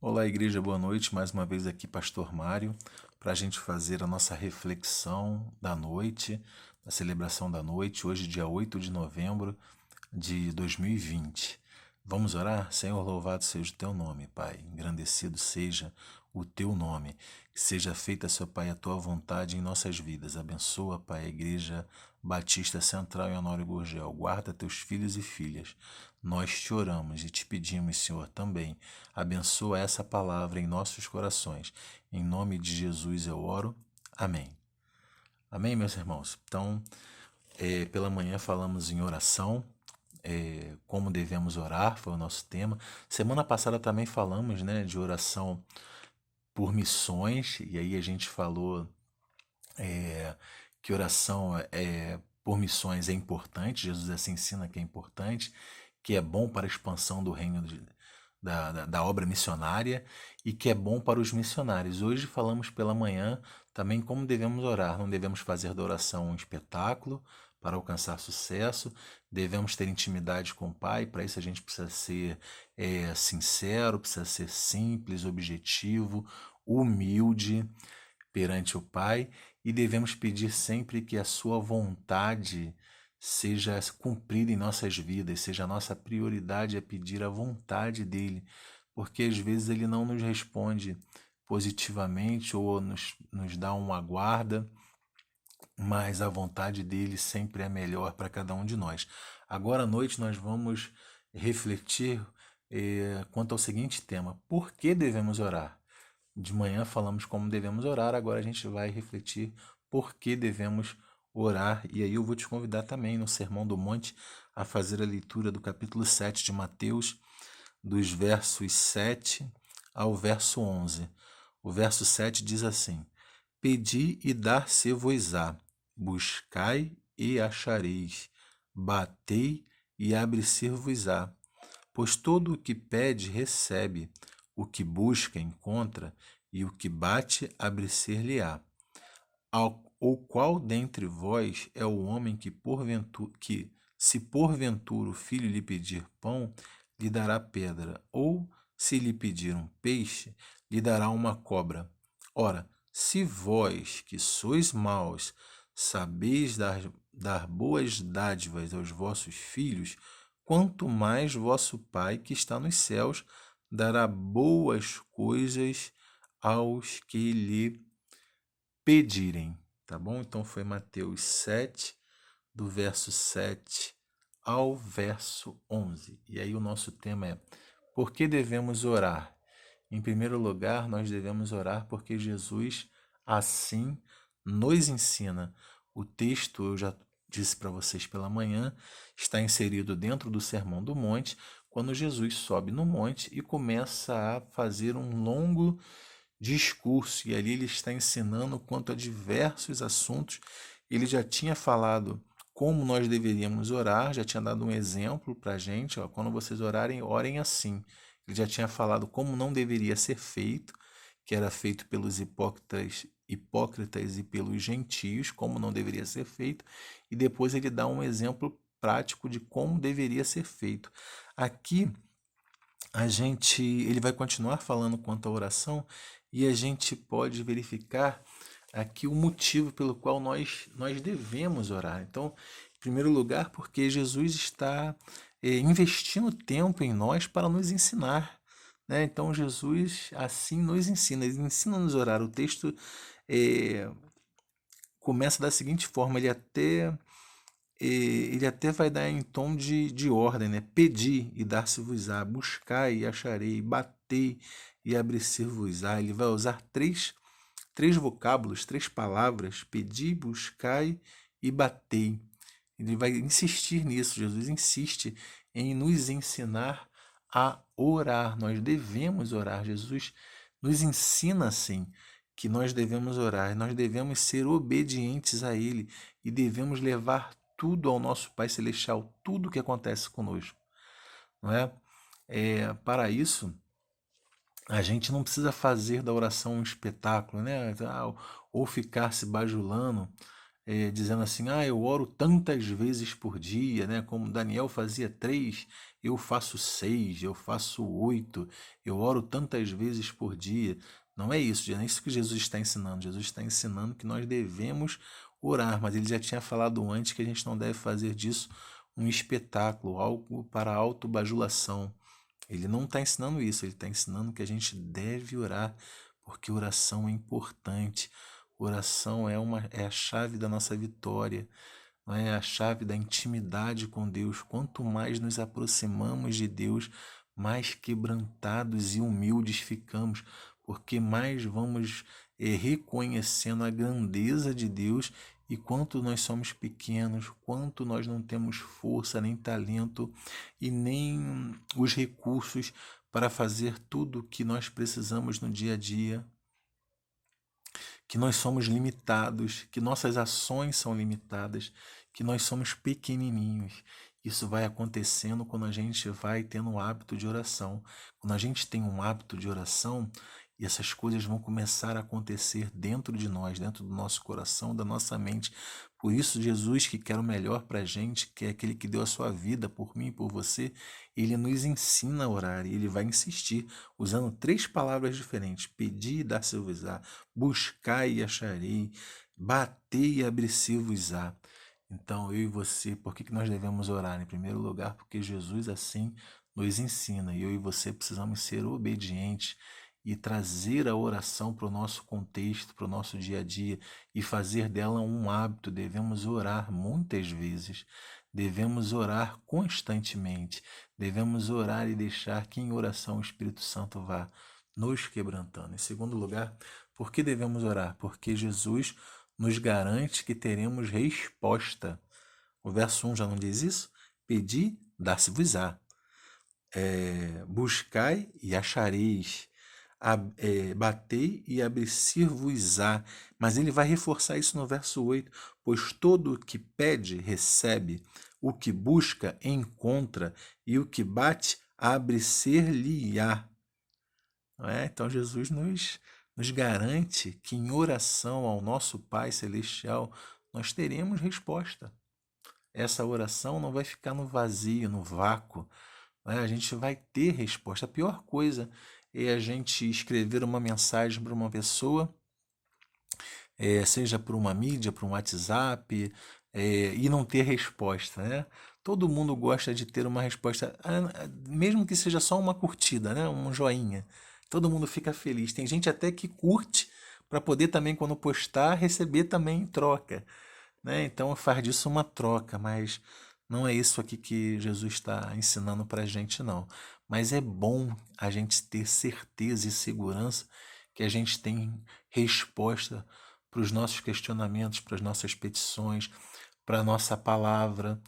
Olá, igreja, boa noite. Mais uma vez aqui, Pastor Mário, para a gente fazer a nossa reflexão da noite, da celebração da noite, hoje, dia 8 de novembro de 2020. Vamos orar? Senhor, louvado seja o teu nome, Pai. Engrandecido seja o teu nome. Que seja feita, Seu Pai, a tua vontade em nossas vidas. Abençoa, Pai, a Igreja Batista Central em Honório Gurgel. Guarda teus filhos e filhas. Nós te oramos e te pedimos, Senhor, também. Abençoa essa palavra em nossos corações. Em nome de Jesus eu oro. Amém. Amém, meus irmãos? Então, pela manhã falamos em oração, como devemos orar, foi o nosso tema. Semana passada também falamos, né, de oração por missões, e aí a gente falou que oração por missões é importante, Jesus assim ensina que é importante, que é bom para a expansão do reino da obra missionária e que é bom para os missionários. Hoje falamos pela manhã também como devemos orar. Não devemos fazer da oração um espetáculo para alcançar sucesso, devemos ter intimidade com o Pai, para isso a gente precisa ser sincero, precisa ser simples, objetivo, humilde perante o Pai e devemos pedir sempre que a Sua vontade seja cumprida em nossas vidas, seja a nossa prioridade é pedir a vontade dele, porque às vezes ele não nos responde positivamente ou nos dá uma guarda, mas a vontade dele sempre é melhor para cada um de nós. Agora à noite nós vamos refletir quanto ao seguinte tema: por que devemos orar? De manhã falamos como devemos orar, agora a gente vai refletir por que devemos orar. E aí eu vou te convidar também no Sermão do Monte a fazer a leitura do capítulo 7 de Mateus, dos versos 7 ao verso 11. O verso 7 diz assim: Pedi e dar-se-vos-á, buscai e achareis, batei e abre-se-vos-á. Pois todo o que pede, recebe, o que busca, encontra, e o que bate, abre-se-lhe-á. Ou qual dentre vós é o homem que, se porventura o filho lhe pedir pão, lhe dará pedra, ou se lhe pedir um peixe, lhe dará uma cobra? Ora, se vós, que sois maus, sabeis dar boas dádivas aos vossos filhos, quanto mais vosso Pai que está nos céus dará boas coisas aos que lhe pedirem. Tá bom? Então foi Mateus 7, do verso 7 ao verso 11. E aí o nosso tema é: por que devemos orar? Em primeiro lugar, nós devemos orar porque Jesus assim nos ensina. O texto, eu já disse para vocês pela manhã, está inserido dentro do Sermão do Monte, quando Jesus sobe no monte e começa a fazer um longo discurso. E ali ele está ensinando quanto a diversos assuntos. Ele já tinha falado como nós deveríamos orar, já tinha dado um exemplo para a gente, ó, quando vocês orarem, orem assim. Ele já tinha falado como não deveria ser feito, que era feito pelos hipócritas e pelos gentios, como não deveria ser feito, e depois ele dá um exemplo prático de como deveria ser feito. Aqui ele vai continuar falando quanto à oração e a gente pode verificar aqui o motivo pelo qual nós devemos orar. Então, em primeiro lugar, porque Jesus está investindo tempo em nós para nos ensinar, né? Então, Jesus assim nos ensina, ele ensina a nos orar. O texto começa da seguinte forma, ele até vai dar em tom de ordem, né? Pedi e dar-se-vos-á, buscai e acharei, batei e abrir-se-vos-á. Ele vai usar três vocábulos, três palavras: pedi, buscai e batei. Ele vai insistir nisso. Jesus insiste em nos ensinar a orar. Nós devemos orar. Jesus nos ensina assim que nós devemos orar. Nós devemos ser obedientes a Ele e devemos levar tudo ao nosso Pai Celestial, tudo o que acontece conosco, não é? Para isso, a gente não precisa fazer da oração um espetáculo, né? Ou ficar se bajulando dizendo assim, eu oro tantas vezes por dia, né? Como Daniel fazia 3, eu faço 6, eu faço 8, eu oro tantas vezes por dia. Não é isso, não é isso que Jesus está ensinando. Jesus está ensinando que nós devemos orar, mas ele já tinha falado antes que a gente não deve fazer disso um espetáculo, algo para autobajulação. Ele não está ensinando isso, ele está ensinando que a gente deve orar, porque oração é importante. Oração é a chave da nossa vitória, não é a chave da intimidade com Deus. Quanto mais nos aproximamos de Deus, mais quebrantados e humildes ficamos, porque mais vamos reconhecendo a grandeza de Deus e quanto nós somos pequenos, quanto nós não temos força, nem talento e nem os recursos para fazer tudo o que nós precisamos no dia a dia, que nós somos limitados, que nossas ações são limitadas, que nós somos pequenininhos. Isso vai acontecendo quando a gente vai tendo um hábito de oração. Quando a gente tem um hábito de oração, e essas coisas vão começar a acontecer dentro de nós, dentro do nosso coração, da nossa mente. Por isso, Jesus, que quer o melhor para a gente, que é aquele que deu a sua vida por mim e por você, ele nos ensina a orar e ele vai insistir, usando 3 palavras diferentes: pedir e dar-se-vos-á, buscai e acharei, batei e abrir-se-vos-á. Então, eu e você, por que nós devemos orar? Em primeiro lugar, porque Jesus assim nos ensina, e eu e você precisamos ser obedientes e trazer a oração para o nosso contexto, para o nosso dia a dia e fazer dela um hábito. Devemos orar muitas vezes, devemos orar constantemente, devemos orar e deixar que em oração o Espírito Santo vá nos quebrantando. Em segundo lugar, por que devemos orar? Porque Jesus nos garante que teremos resposta. O verso 1 já não diz isso? Pedi, dar-se-vos-á. Buscai e achareis. Batei e abrir-se-vos-á. Mas ele vai reforçar isso no verso 8. Pois todo o que pede, recebe. O que busca, encontra. E o que bate, abre-se-lhe-á. Então Jesus nos garante que em oração ao nosso Pai Celestial nós teremos resposta. Essa oração não vai ficar no vazio, no vácuo. A gente vai ter resposta. A pior coisa é a gente escrever uma mensagem para uma pessoa, seja por uma mídia, por um WhatsApp, e não ter resposta, né? Todo mundo gosta de ter uma resposta, mesmo que seja só uma curtida, né? Um joinha. Todo mundo fica feliz. Tem gente até que curte para poder também, quando postar, receber também em troca, né? Então faz disso uma troca, mas não é isso aqui que Jesus está ensinando para a gente, não. Mas é bom a gente ter certeza e segurança que a gente tem resposta para os nossos questionamentos, para as nossas petições, para a nossa palavra.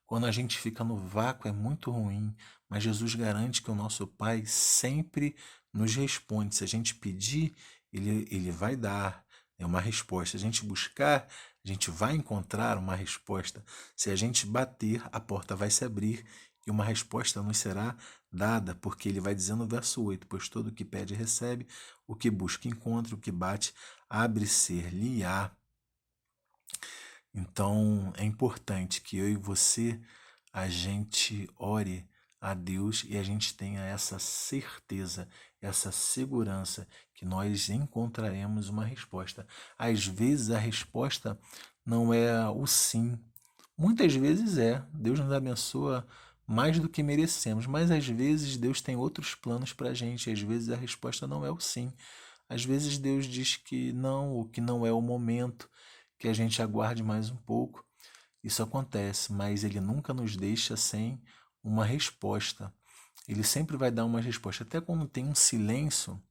Quando a gente fica no vácuo é muito ruim, mas Jesus garante que o nosso Pai sempre nos responde. Se a gente pedir, ele vai dar uma resposta. Se a gente buscar, a gente vai encontrar uma resposta. Se a gente bater, a porta vai se abrir e uma resposta nos será dada, porque ele vai dizendo no verso 8, pois todo o que pede recebe, o que busca encontra, o que bate abre-se-lhe-á. Então é importante que eu e você, a gente ore a Deus e a gente tenha essa certeza, essa segurança que nós encontraremos uma resposta. Às vezes a resposta não é o sim. Muitas vezes é. Deus nos abençoa mais do que merecemos, mas às vezes Deus tem outros planos para a gente. Às vezes a resposta não é o sim. Às vezes Deus diz que não, ou que não é o momento, que a gente aguarde mais um pouco. Isso acontece, mas ele nunca nos deixa sem uma resposta. Ele sempre vai dar uma resposta. Até quando tem um silêncio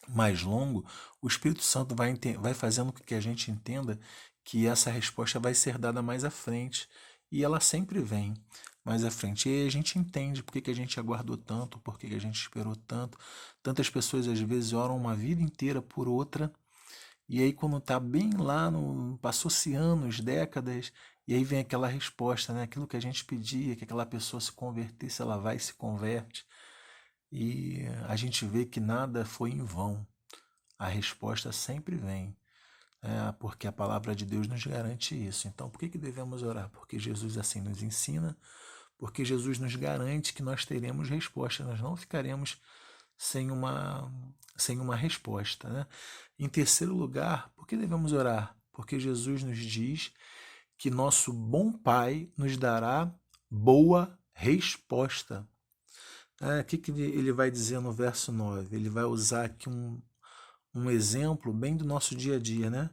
mais longo, o Espírito Santo vai fazendo com que a gente entenda que essa resposta vai ser dada mais à frente. E ela sempre vem mais à frente. E aí a gente entende por que a gente aguardou tanto, por que a gente esperou tanto. Tantas pessoas às vezes oram uma vida inteira por outra. E aí quando tá bem lá, passou-se anos, décadas, e aí vem aquela resposta, né? Aquilo que a gente pedia, que aquela pessoa se convertesse, ela vai e se converte. E a gente vê que nada foi em vão. A resposta sempre vem. porque a palavra de Deus nos garante isso. Então, por que devemos orar? Porque Jesus assim nos ensina, porque Jesus nos garante que nós teremos resposta, nós não ficaremos sem uma resposta. Né? Em terceiro lugar, por que devemos orar? Porque Jesus nos diz que nosso bom Pai nos dará boa resposta. O que ele vai dizer no verso 9? Ele vai usar aqui um exemplo bem do nosso dia a dia, né?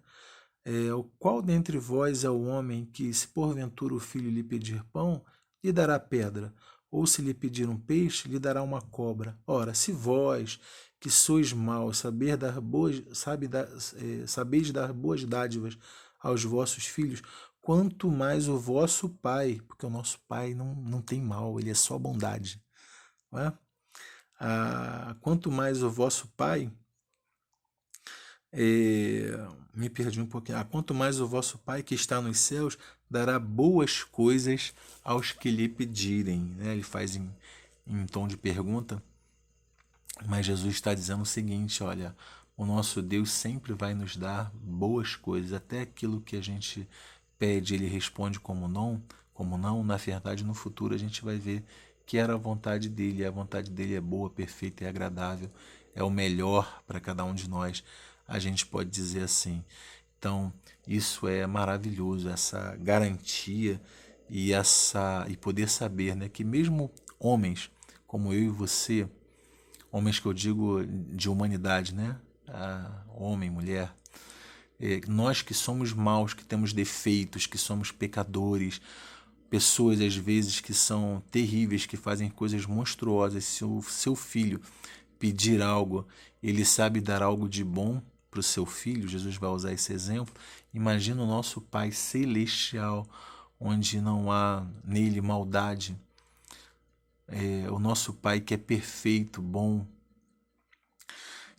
Qual dentre vós é o homem que, se porventura o filho lhe pedir pão, lhe dará pedra? Ou se lhe pedir um peixe, lhe dará uma cobra? Ora, se vós, que sois maus, sabeis dar boas dádivas aos vossos filhos, quanto mais o vosso Pai, porque o nosso Pai não tem mal, ele é só bondade. Não é? Quanto mais o vosso Pai, me perdi um pouquinho. Quanto mais o vosso Pai que está nos céus dará boas coisas aos que lhe pedirem. Né? Ele faz em tom de pergunta, mas Jesus está dizendo o seguinte: olha, o nosso Deus sempre vai nos dar boas coisas, até aquilo que a gente pede, ele responde como não. Na verdade, no futuro a gente vai ver que era a vontade dele, e a vontade dele é boa, perfeita e agradável, é o melhor para cada um de nós, a gente pode dizer assim. Então, isso é maravilhoso, essa garantia e poder saber, né, que mesmo homens como eu e você, homens que eu digo de humanidade, né, homem, mulher, nós que somos maus, que temos defeitos, que somos pecadores, pessoas às vezes que são terríveis, que fazem coisas monstruosas, se o seu filho pedir algo, ele sabe dar algo de bom para o seu filho, Jesus vai usar esse exemplo. Imagina o nosso Pai celestial, onde não há nele maldade. O nosso Pai que é perfeito, bom,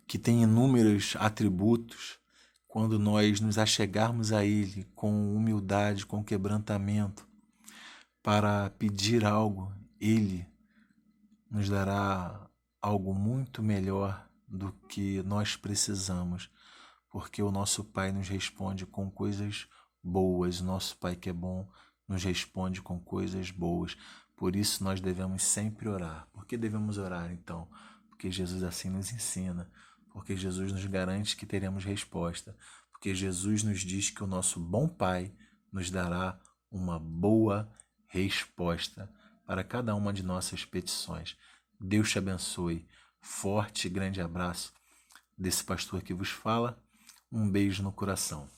que tem inúmeros atributos. Quando nós nos achegarmos a Ele com humildade, com quebrantamento, para pedir algo, Ele nos dará algo muito melhor do que nós precisamos, porque o nosso Pai nos responde com coisas boas, o nosso Pai que é bom nos responde com coisas boas. Por isso nós devemos sempre orar. Por que devemos orar então? Porque Jesus assim nos ensina, porque Jesus nos garante que teremos resposta, porque Jesus nos diz que o nosso bom Pai nos dará uma boa resposta para cada uma de nossas petições. Deus te abençoe. Forte e grande abraço desse pastor que vos fala. Um beijo no coração.